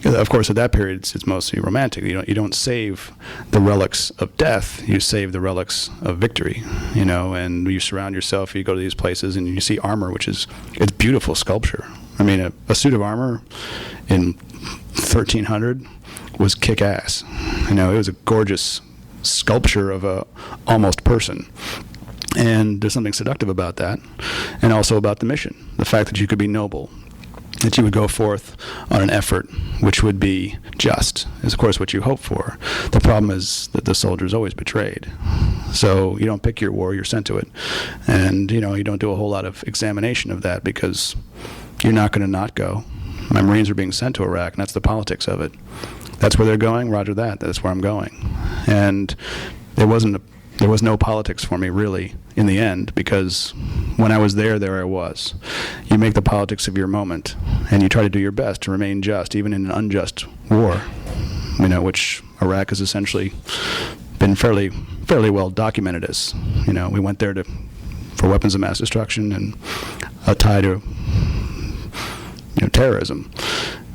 of course, at that period, it's mostly romantic. You don't save the relics of death. You save the relics of victory. And you surround yourself. You go to these places, and you see armor, it's beautiful sculpture. A suit of armor in 1300 was kick-ass. It was a gorgeous sculpture of a almost person. And there's something seductive about that, and also about the mission, the fact that you could be noble, that you would go forth on an effort which would be just, is of course what you hope for. The problem is that the soldier's always betrayed. So you don't pick your war, you're sent to it. And you don't do a whole lot of examination of that, because you're not going to not go. My Marines are being sent to Iraq, and that's the politics of it. That's where they're going, roger that, that's where I'm going. And there was no politics for me, really, in the end, because when I was there I was. You make the politics of your moment, and you try to do your best to remain just, even in an unjust war, which Iraq has essentially been fairly well documented as. We went there for weapons of mass destruction and a tie to terrorism.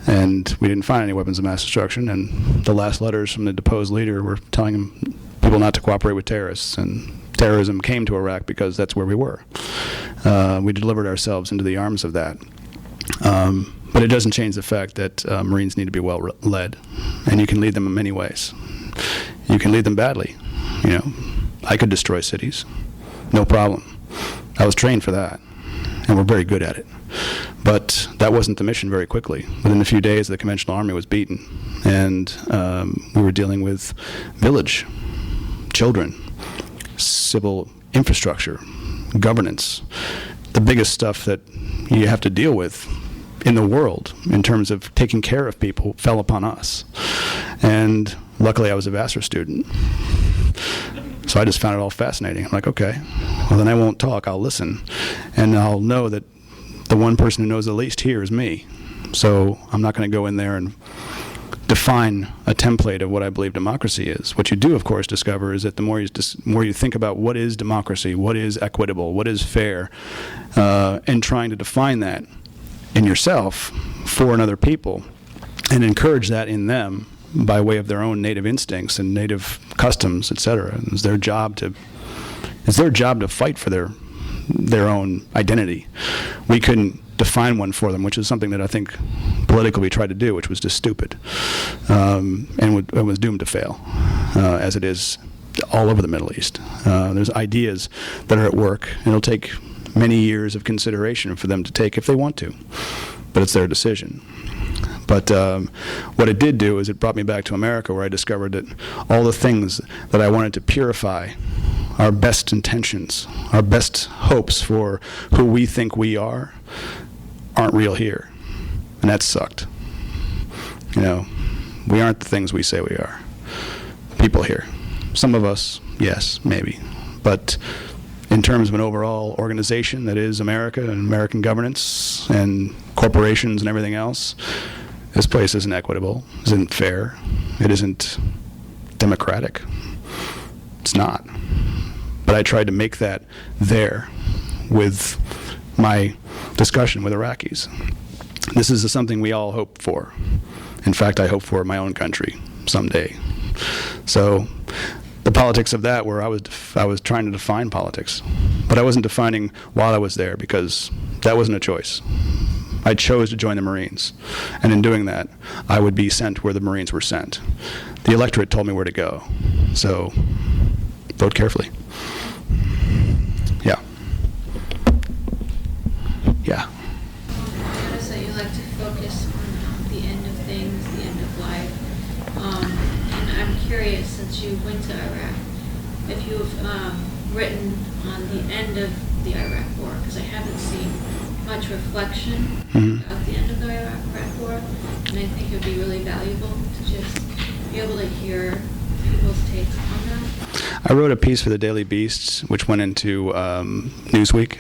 And we didn't find any weapons of mass destruction, and the last letters from the deposed leader were telling people not to cooperate with terrorists, and terrorism came to Iraq because that's where we were. We delivered ourselves into the arms of that. But it doesn't change the fact that Marines need to be well led, and you can lead them in many ways. You can lead them badly. I could destroy cities, no problem. I was trained for that, and we're very good at it. But that wasn't the mission very quickly. Within a few days, the conventional army was beaten, and we were dealing with village, children, civil infrastructure, governance, the biggest stuff that you have to deal with in the world in terms of taking care of people fell upon us. And luckily I was a Vassar student, so I just found it all fascinating. I'm like, okay, well then I won't talk, I'll listen, and I'll know that the one person who knows the least here is me. So I'm not going to go in there and define a template of what I believe democracy is. What you do, of course, discover is that the more you think about what is democracy, what is equitable, what is fair, and trying to define that in yourself for another people and encourage that in them by way of their own native instincts and native customs, etc. It's their job to fight for their own identity. We couldn't define one for them, which is something that I think politically we tried to do, which was just stupid, and was doomed to fail, as it is all over the Middle East. There's ideas that are at work, and it'll take many years of consideration for them to take if they want to, but it's their decision. But what it did do is it brought me back to America, where I discovered that all the things that I wanted to purify, our best intentions, our best hopes for who we think we are, aren't real here. And that sucked. You know, we aren't the things we say we are. People here. Some of us, yes, maybe. But in terms of an overall organization that is America and American governance and corporations and everything else, this place isn't equitable, isn't fair, it isn't democratic. It's not. But I tried to make that there with my discussion with Iraqis. This is something we all hope for. In fact, I hope for my own country someday. So the politics of that, where I was trying to define politics, but I wasn't defining while I was there, because that wasn't a choice. I chose to join the Marines, and in doing that, I would be sent where the Marines were sent. The electorate told me where to go, so vote carefully. Yeah. Yeah. I notice that you like to focus on the end of things, the end of life. And I'm curious, since you went to Iraq, if you've written on the end of the Iraq War, because I haven't seen much reflection about the end of the Iraq War, and I think it would be really valuable to just be able to hear people's takes on that. I wrote a piece for the Daily Beast, which went into Newsweek,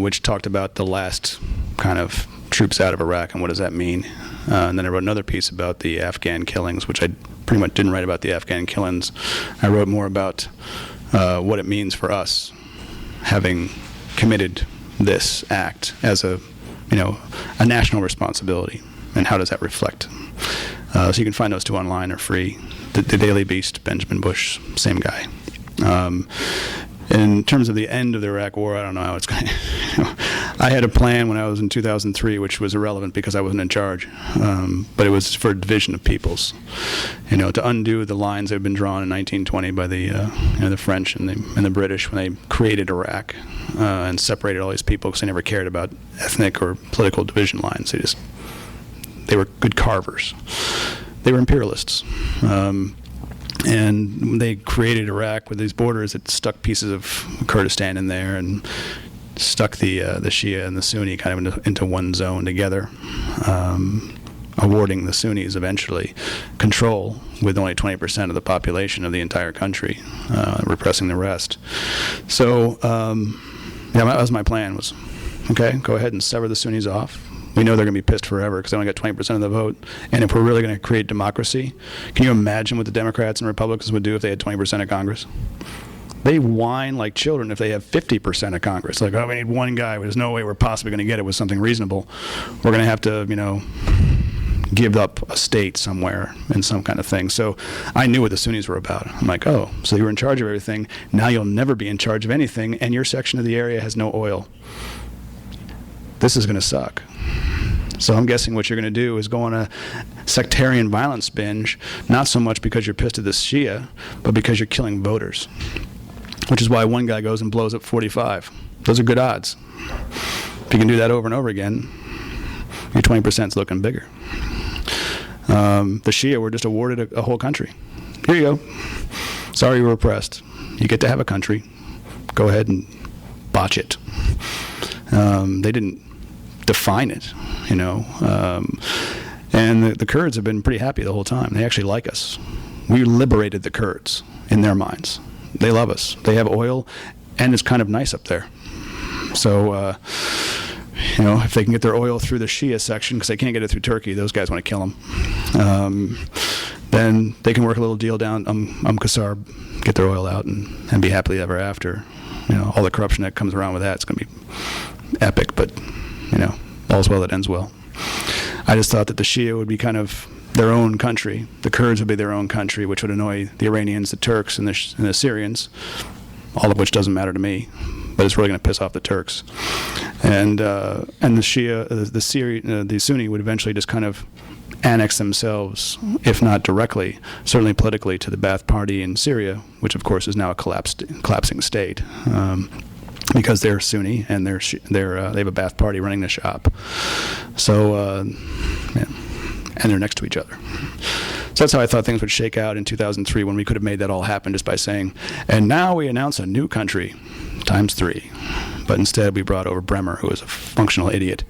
which talked about the last kind of troops out of Iraq and what does that mean. And then I wrote another piece about the Afghan killings, which I pretty much didn't write about the Afghan killings. I wrote more about what it means for us having committed this act as a national responsibility, and how does that reflect. So you can find those two online, or free. The Daily Beast, Benjamin Busch, same guy. In terms of the end of the Iraq War, I don't know how it's going to... I had a plan when I was in 2003, which was irrelevant because I wasn't in charge, but it was for division of peoples. To undo the lines that had been drawn in 1920 by the French and the British when they created Iraq and separated all these people because they never cared about ethnic or political division lines. They were good carvers. They were imperialists. And they created Iraq with these borders that stuck pieces of Kurdistan in there and stuck the Shia and the Sunni kind of into one zone together, awarding the Sunnis eventually control with only 20% of the population of the entire country, repressing the rest. So that was my plan, was, okay, go ahead and sever the Sunnis off. We know they're going to be pissed forever because they only got 20% of the vote. And if we're really going to create democracy, can you imagine what the Democrats and Republicans would do if they had 20% of Congress? They whine like children if they have 50% of Congress. Like, oh, we need one guy. There's no way we're possibly going to get it with something reasonable. We're going to have to, give up a state somewhere and some kind of thing. So I knew what the Sunnis were about. I'm like, oh, so you were in charge of everything. Now you'll never be in charge of anything, and your section of the area has no oil. This is going to suck. So I'm guessing what you're going to do is go on a sectarian violence binge, not so much because you're pissed at this Shia, but because you're killing voters, which is why one guy goes and blows up 45. Those are good odds. If you can do that over and over again, your 20% is looking bigger. The Shia were just awarded a whole country. Here you go. Sorry you were oppressed. You get to have a country. Go ahead and botch it. They didn't define it, and the Kurds have been pretty happy the whole time. They actually like us. We liberated the Kurds in their minds. They love us. They have oil, and it's kind of nice up there. So if they can get their oil through the Shia section, because they can't get it through Turkey, those guys want to kill them. Then they can work a little deal down Qasar, get their oil out, and be happily ever after. All the corruption that comes around with that, it's going to be epic, but, all's well that ends well. I just thought that the Shia would be kind of their own country. The Kurds would be their own country, which would annoy the Iranians, the Turks, and the Syrians, all of which doesn't matter to me, but it's really going to piss off the Turks. And the Shia, the Sunni would eventually just kind of annex themselves, if not directly, certainly politically, to the Ba'ath Party in Syria, which of course is now a collapsing state, because they're Sunni and they have a Ba'ath Party running the shop. So, and they're next to each other. So that's how I thought things would shake out in 2003, when we could have made that all happen just by saying, and now we announce a new country, times 3. But instead we brought over Bremer, who was a functional idiot,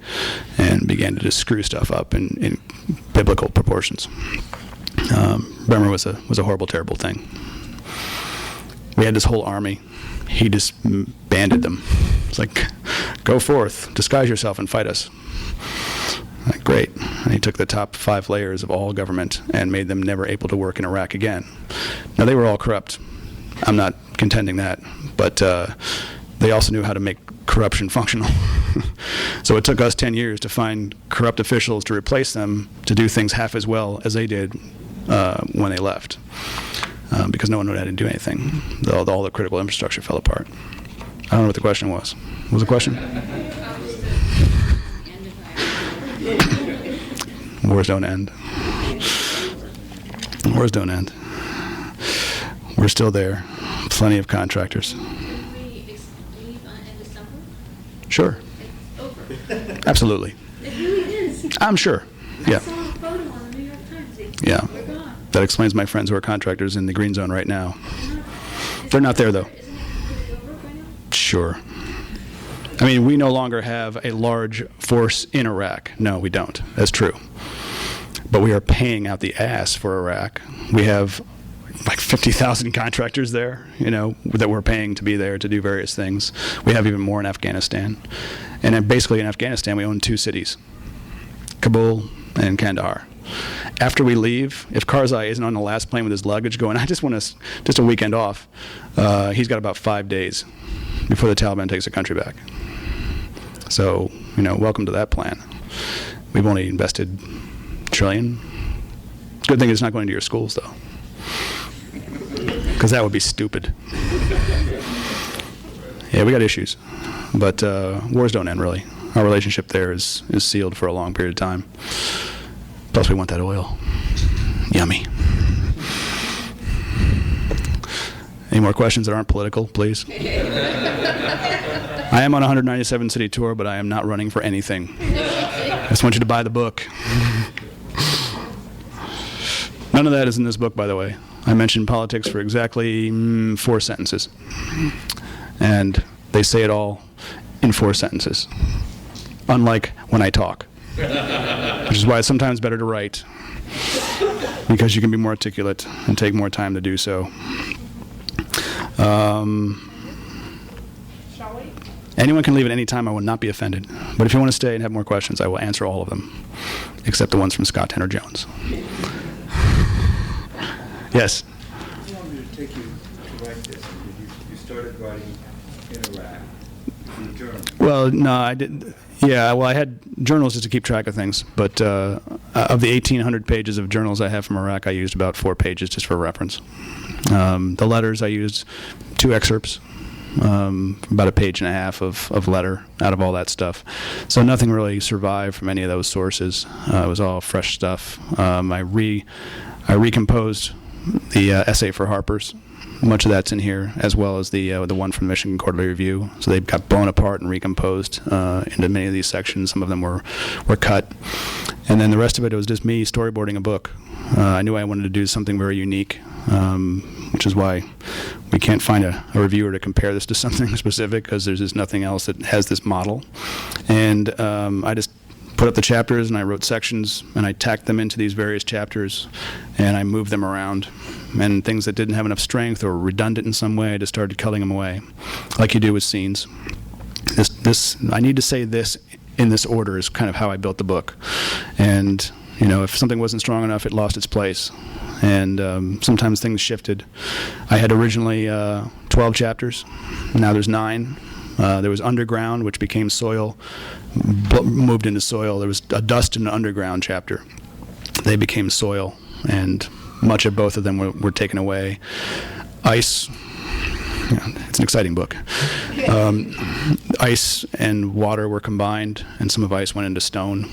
and began to just screw stuff up in biblical proportions. Bremer was a horrible, terrible thing. We had this whole army. He just banded them. It's like, go forth, disguise yourself, and fight us. Like, great. And he took the top 5 layers of all government and made them never able to work in Iraq again. Now, they were all corrupt. I'm not contending that. But they also knew how to make corruption functional. So it took us 10 years to find corrupt officials to replace them, to do things half as well as they did when they left. Because no one knew how to do anything. All the critical infrastructure fell apart. I don't know what the question was. What was the question? Wars don't end. Wars don't end. We're still there. Plenty of contractors. Can we leave in December? Sure. It's over. Absolutely. It really is. I'm sure. Yeah. I saw a photo on the New York Times. Yeah. We're gone. That explains my friends who are contractors in the green zone right now. They're not there, though. Isn't it completely over by now? Sure. I mean, we no longer have a large force in Iraq. No, we don't. That's true. But we are paying out the ass for Iraq. We have like 50,000 contractors there, that we're paying to be there to do various things. We have even more in Afghanistan. And then basically in Afghanistan, we own 2 cities, Kabul and Kandahar. After we leave, if Karzai isn't on the last plane with his luggage going, I just want just a weekend off, he's got about 5 days before the Taliban takes the country back. So, welcome to that plan. We've only invested $1 trillion. Good thing it's not going to your schools, though, because that would be stupid. Yeah, we got issues, but wars don't end, really. Our relationship there is sealed for a long period of time. Plus, we want that oil. Yummy. Any more questions that aren't political, please? I am on a 197 city tour, but I am not running for anything. I just want you to buy the book. None of that is in this book, by the way. I mentioned politics for exactly 4 sentences. And they say it all in 4 sentences. Unlike when I talk. Which is why it's sometimes better to write. Because you can be more articulate and take more time to do so. Shall we? Anyone can leave at any time. I will not be offended. But if you want to stay and have more questions, I will answer all of them. Except the ones from Scott Tanner Jones. Yes? How long did it take you to write this? You started writing in Iraq, in German. Well, no, I didn't. Yeah, well, I had journals just to keep track of things. But of the 1,800 pages of journals I have from Iraq, I used about 4 pages just for reference. The letters, I used 2 excerpts, about 1.5 pages of letter out of all that stuff. So nothing really survived from any of those sources. It was all fresh stuff. I recomposed the essay for Harper's. Much of that's in here, as well as the one from the Michigan Quarterly Review. So they got blown apart and recomposed into many of these sections. Some of them were cut. And then the rest of it was just me storyboarding a book. I knew I wanted to do something very unique, which is why we can't find a reviewer to compare this to something specific, because there's just nothing else that has this model. And I just put up the chapters, and I wrote sections, and I tacked them into these various chapters, and I moved them around. And things that didn't have enough strength or were redundant in some way, I just started cutting them away, like you do with scenes. I need to say this in this order is kind of how I built the book. And, you know, if something wasn't strong enough, it lost its place. And sometimes things shifted. I had originally 12 chapters. Now there's 9. There was underground, which became soil, moved into soil. There was a dust and an underground chapter. They became soil, and much of both of them were taken away. Ice, it's an exciting book. Ice and water were combined, and some of ice went into stone.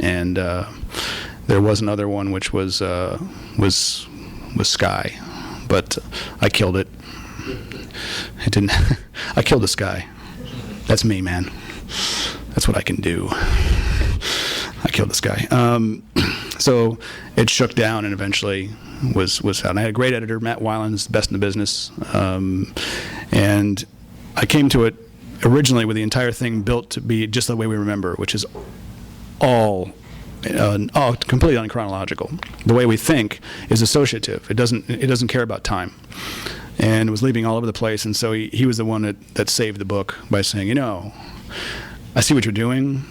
And there was another one which was sky, but I killed it. It didn't. I killed the sky. That's me, man. That's what I can do. I killed this guy. So it shook down and eventually was out. And I had a great editor, Matt Weiland's the best in the business. And I came to it originally with the entire thing built to be just the way we remember, which is all completely unchronological. The way we think is associative. It doesn't care about time. And it was leaving all over the place. And so he was the one that saved the book by saying, you know, I see what you're doing,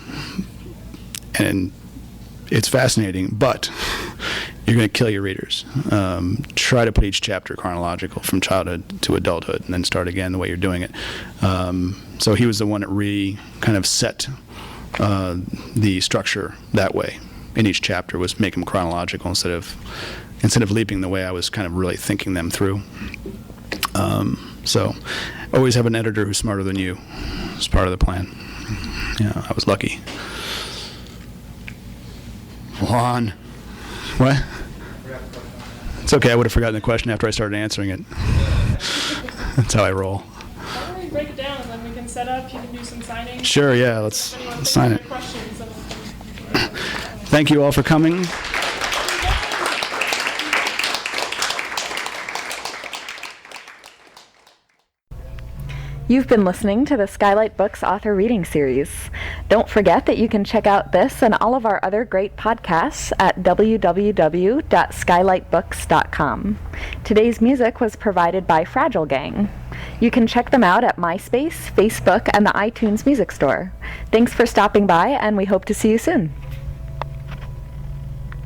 and it's fascinating, but you're going to kill your readers. Try to put each chapter chronological from childhood to adulthood, and then start again the way you're doing it. So he was the one that kind of set the structure that way. In each chapter was make them chronological instead of leaping the way I was kind of really thinking them through. So always have an editor who's smarter than you. It's part of the plan. Yeah, I was lucky. Juan. What? It's okay, I would have forgotten the question after I started answering it. That's how I roll. Why don't we break it down and then we can set up, you can do some signing. Sure, yeah, let's sign it. Thank you all for coming. You've been listening to the Skylight Books author reading series. Don't forget that you can check out this and all of our other great podcasts at www.skylightbooks.com. Today's music was provided by Fragile Gang. You can check them out at MySpace, Facebook, and the iTunes Music Store. Thanks for stopping by, and we hope to see you soon.